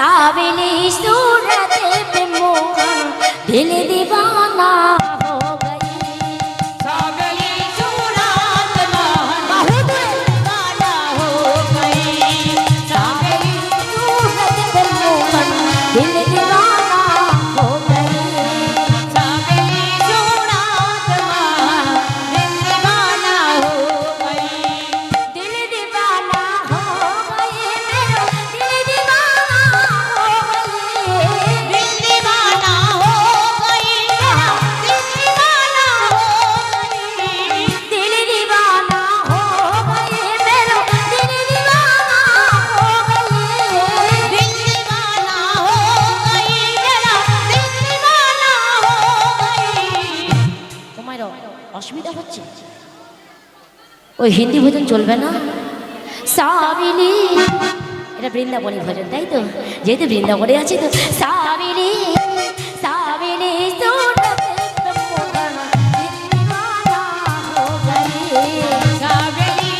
सावली सूरत पे मोहन दिल दीवाना हो गई। सावली सूरत मोहन बहुत दीवाना हो गई। सावली सूरत पे मोहन दिल दीवाना हो गई। सावली सूरत मोहन दिल दीवाना हो गई। दिल दीवाना हो गई मेरो दिल दीवाना हो गई। दिल दीवाना हो गई मेरा दिल दीवाना हो गई। दिल दीवाना हो गई मेरो दिल दीवाना हो गई। दिल दीवाना हो गई मेरा दिल दीवाना हो गई। তোমার অসুবিধা হচ্ছে? ওই হিন্দি ভজন চলবে না? সাবিলি এটা বৃন্দাবনী ভজন, তাই তো? যেহেতু বৃন্দাবনে আছে তো সাবিলি সাবিলি सूरत पे मोहन दिल दीवाना हो गई। साबिली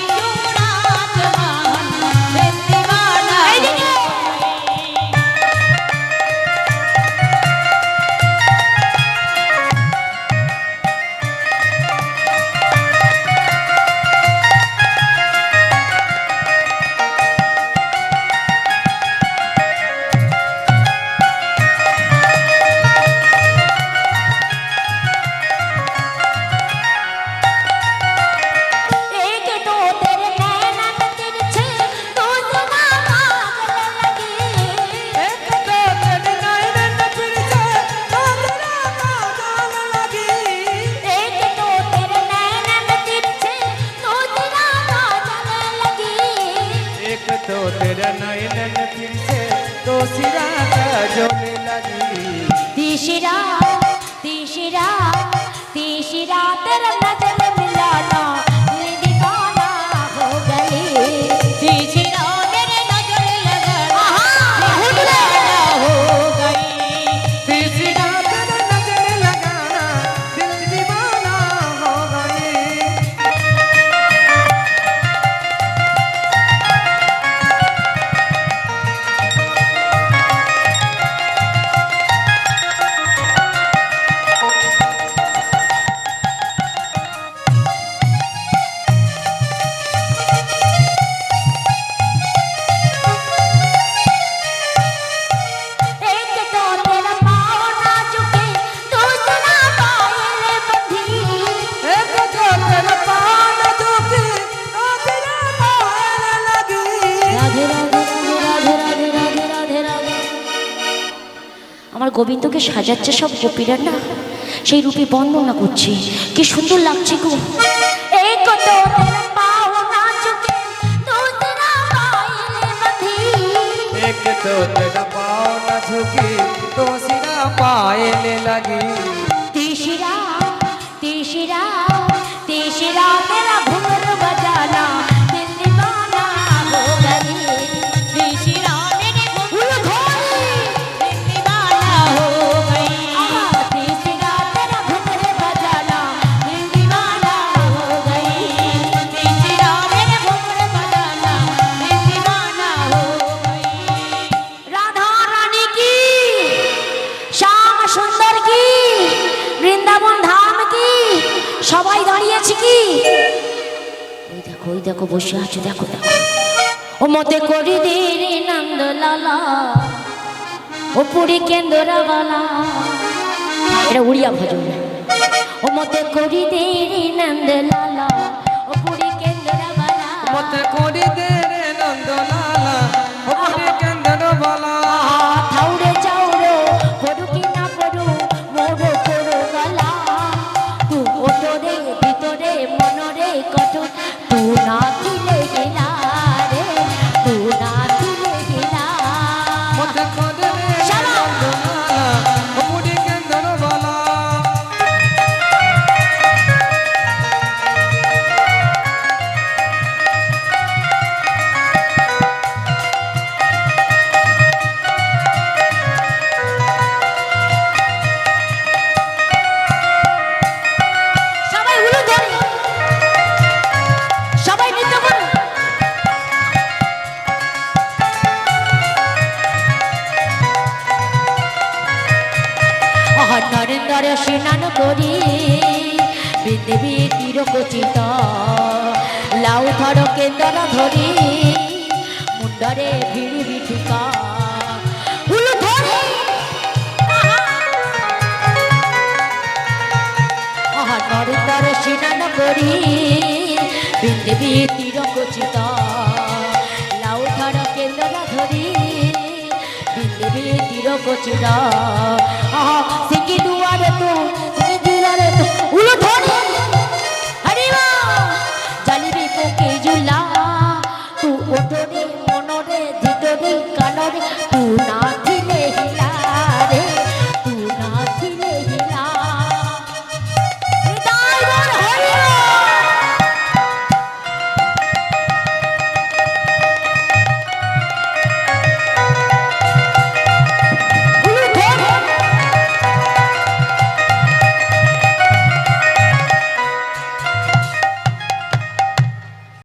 सूरत मोहन दिल दीवाना हो गई। एक तो तेरे नैना तिरछे दूसरा काजल लगी। एक तो तेरे नैन तिरछे दूसरा काजल लगी। एक तो तेरे नैना तिरछे दूसरा काजल लगी। एक तो तेरे नैन तिरछे दूसरा काजल लगी। तीसरा तीसरा तीसरा तेरा नजर मिलाना दिल दीवाना हो गई। तीसरा तेरे नजर लगाना दिल दीवाना हो गई। तीसरा तेरे नजर लगाना दिल दीवाना हो गई। एक तो तेरा पाँव नाजुके दूसरा पायल बंधी। एक तो तेरा पान झुकी दूसरा पायल लगी। রাধে রাধে রাধে রাধে রাধে রাধে রাধে। আমার গোবিন্দকে সাজাচ্ছে সব গোপীরা না, সেই রূপে বন্দনা করছি, কি সুন্দর লাগছে গো। এই কত তেরা পাও নাচুকে दूसरा पायल बंधी। एक तो तेरा पान झुकी दूसरा पायल लगी। तीसरा तीसरा तीसरा तेरा घुंघर बजाना दिल दीवाना हो गई। तीसरा मेरे घुंघर दिल दीवाना हो गई। तीसरा तेरा घुंघर बजाना दिल दीवाना हो गई। तीसरा मेरे घुंघर बजाना दिल दीवाना हो गई। राधा रानी की, श्याम सुंदर की, বৃন্দাবন ধাম কি, সবাই দাঁড়িয়েছে কি? ওই দেখো বসে আছে, দেখো দেখো। ও মতে করি দেরি নন্দ লালা ও পুরী কেন্দ্রা বালা, এটা উড়িয়া ভজন। ও মতে করি দেরি নন্দ লালা ও পুরী কেন্দ্রা বালা। मत कोरी दे रे नंदलाला अपने केंद्र वाला। থাউরে চাউরো পড়ু কি না পড়ু মোর পড়ু গলা। তু ওটরে ভিতরে মনরে কত তু না দিলে গেলা রে, তু না দিলে গেলা। मत कोरी दे रे नंदलाला अपने केंद्र वाला। নরেন্দ্র স্নান করি পৃথিবী তীর কচিত লাউ ধর কেন্দ্র ধরি মুন্ডরে ভিড়ি বিঠিকা ফুল ধরে নরেন্দ্র স্নান করি পৃথিবী তীর কচিত লাউ ধর কেন্দ্র ধরি পৃথিবী তীর কচিত সিঙ্গি দুয়ারে তো সিঙ্গি দুয়ারে তো উলো ধরে হরিবা জালিবি পোকে জুলা তু ওটরে মনরে ধিতরে কানরে তু না